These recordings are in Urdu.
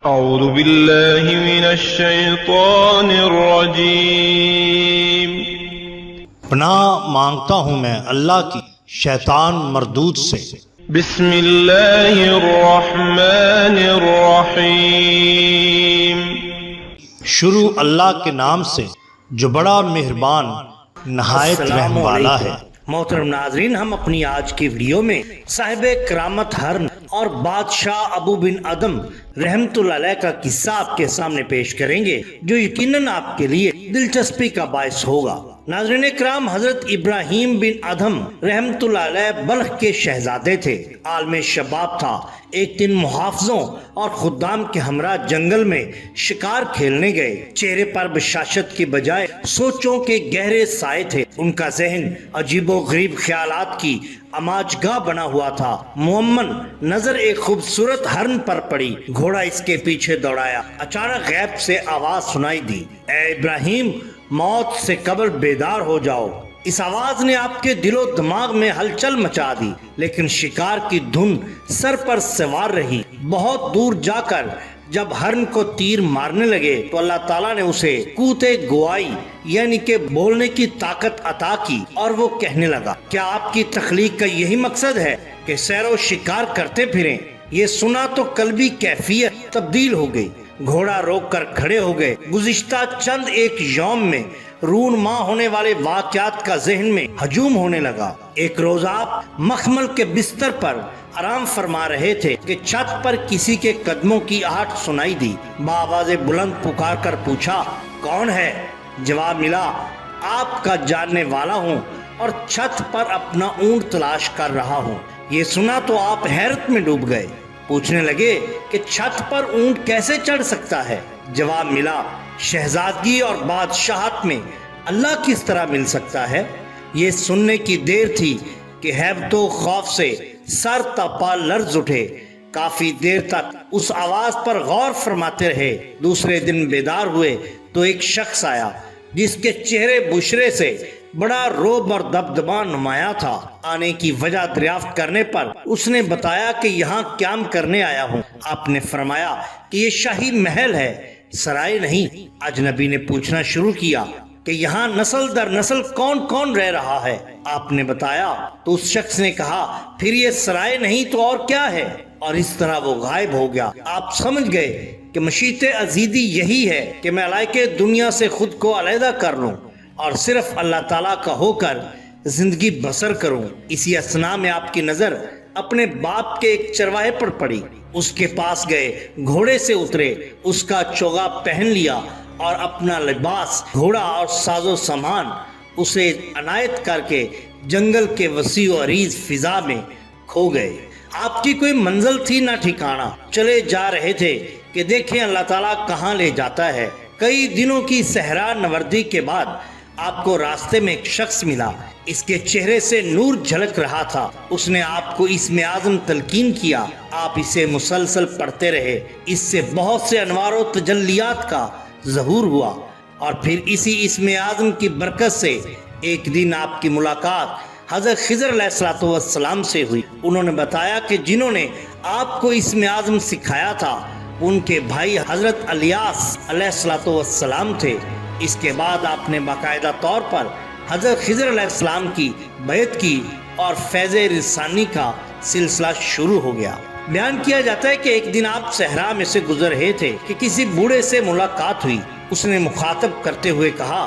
اعوذ باللہ من الشیطان الرجیم۔ پناہ مانگتا ہوں میں اللہ کی شیطان مردود سے۔ بسم اللہ الرحمن الرحیم۔ شروع اللہ کے نام سے جو بڑا مہربان نہایت رحم والا ہے۔ محترم ناظرین، ہم اپنی آج کی ویڈیو میں صاحب کرامت ہرن اور بادشاہ ابو بن ادم رحمت اللہ علیہ کا قصہ آپ کے سامنے پیش کریں گے، جو یقیناً آپ کے لیے دلچسپی کا باعث ہوگا۔ ناظرین کرام، حضرت ابراہیم بن ادم رحمت اللہ علیہ بلخ کے شہزادے تھے، عالم شباب تھا۔ ایک دن محافظوں اور خدام کے ہمراہ جنگل میں شکار کھیلنے گئے۔ چہرے پر بشاشت کی بجائے سوچوں کے گہرے سائے تھے۔ ان کا ذہن عجیب و غریب خیالات کی اماجگاہ بنا ہوا تھا۔ معمن نظر ایک خوبصورت ہرن پر پڑی، گھوڑا اس کے پیچھے دوڑایا۔ اچانک غیب سے آواز سنائی دی، اے ابراہیم، موت سے قبل بیدار ہو جاؤ۔ اس آواز نے آپ کے دل و دماغ میں ہلچل مچا دی، لیکن شکار کی دھن سر پر سوار رہی۔ بہت دور جا کر جب ہرن کو تیر مارنے لگے تو اللہ تعالیٰ نے اسے قوت گوائی یعنی کہ بولنے کی طاقت عطا کی، اور وہ کہنے لگا، کیا آپ کی تخلیق کا یہی مقصد ہے کہ سیر و شکار کرتے پھریں؟ یہ سنا تو قلبی کیفیت تبدیل ہو گئی۔ گھوڑا روک کر کھڑے ہو گئے۔ گزشتہ چند ایک یوم میں رونما ہونے والے واقعات کا ذہن میں ہجوم ہونے لگا۔ ایک روز آپ مخمل کے بستر پر آرام فرما رہے تھے کہ چھت پر کسی کے قدموں کی آہٹ سنائی دی۔ بآواز بلند پکار کر پوچھا، کون ہے؟ جواب ملا، آپ کا جاننے والا ہوں اور چھت پر اپنا اونٹ تلاش کر رہا ہوں۔ یہ سنا تو آپ حیرت میں ڈوب گئے۔ پوچھنے لگے کہ چھت پر اونٹ کیسے چڑھ سکتا ہے؟ جواب ملا، شہزادگی اور بادشاہت میں اللہ کس طرح مل سکتا ہے؟ یہ سننے کی دیر تھی کہ ہیبت و خوف سے سر تا پا لرز اٹھے۔ کافی دیر تک اس آواز پر غور فرماتے رہے۔ دوسرے دن بیدار ہوئے تو ایک شخص آیا جس کے چہرے بشرے سے بڑا روب اور دبدبا نمایاں تھا۔ آنے کی وجہ دریافت کرنے پر اس نے بتایا کہ یہاں قیام کرنے آیا ہوں۔ آپ نے فرمایا کہ یہ شاہی محل ہے، سرائے نہیں۔ اجنبی نے پوچھنا شروع کیا کہ یہاں نسل در نسل کون کون رہ رہا ہے؟ آپ نے بتایا تو اس شخص نے کہا، پھر یہ سرائے نہیں تو اور کیا ہے؟ اور اس طرح وہ غائب ہو گیا۔ آپ سمجھ گئے کہ مشیت ازیدی یہی ہے کہ میں علائقے دنیا سے خود کو علیحدہ کر لوں اور صرف اللہ تعالیٰ کا ہو کر زندگی بسر کروں۔ اسی اثنا میں آپ کی نظر اپنے باپ کے ایک چرواہے پر پڑی۔ اس کے پاس گئے، گھوڑے سے اترے، اس کا چوغا پہن لیا اور اپنا لباس، گھوڑا اور ساز و سامان اسے عنایت کر کے جنگل کے وسیع و عریض فضا میں کھو گئے۔ آپ کی کوئی منزل تھی نہ ٹھکانہ، چلے جا رہے تھے کہ دیکھیں اللہ تعالیٰ کہاں لے جاتا ہے۔ کئی دنوں کی صحرا نوردی کے بعد آپ کو راستے میں ایک شخص ملا۔ اس کے چہرے سے نور جھلک رہا تھا۔ اس نے آپ کو اسم اعظم تلقین کیا۔ آپ اسے مسلسل پڑھتے رہے۔ اس سے بہت سے انوار و تجلیات کا ظہور ہوا، اور پھر اسی اسم اعظم کی برکت سے ایک دن آپ کی ملاقات حضرت خضر علیہ السلام سے ہوئی۔ انہوں نے بتایا کہ جنہوں نے آپ کو اسم اعظم سکھایا تھا ان کے بھائی حضرت الیاس علیہ السلام تھے۔ اس کے بعد آپ نے باقاعدہ طور پر حضرت خضر علیہ السلام کی بیعت کی اور فیض رسانی کا سلسلہ شروع ہو گیا۔ بیان کیا جاتا ہے کہ ایک دن آپ صحرا میں سے گزر رہے تھے کہ کسی بوڑھے سے ملاقات ہوئی۔ اس نے مخاطب کرتے ہوئے کہا،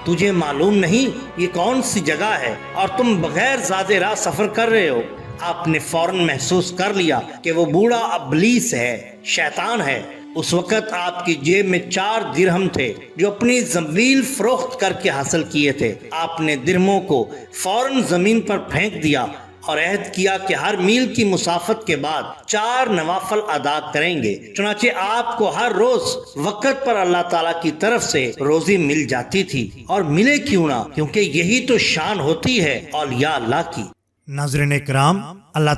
تجھے معلوم نہیں یہ کون سی جگہ ہے اور تم بغیر زاد راہ سفر کر رہے ہو؟ آپ نے فوراً محسوس کر لیا کہ وہ بوڑھا ابلیس ہے، شیطان ہے۔ اس وقت آپ کی جیب میں 4 درہم تھے جو اپنی زنبیل فروخت کر کے حاصل کیے تھے۔ آپ نے درہموں کو فوراً زمین پر پھینک دیا اور عہد کیا کہ ہر میل کی مسافت کے بعد 4 نوافل ادا کریں گے۔ چنانچہ آپ کو ہر روز وقت پر اللہ تعالیٰ کی طرف سے روزی مل جاتی تھی، اور ملے کیوں نہ، کیونکہ یہی تو شان ہوتی ہے اولیاء اللہ کی۔ ناظرین کرام، اللہ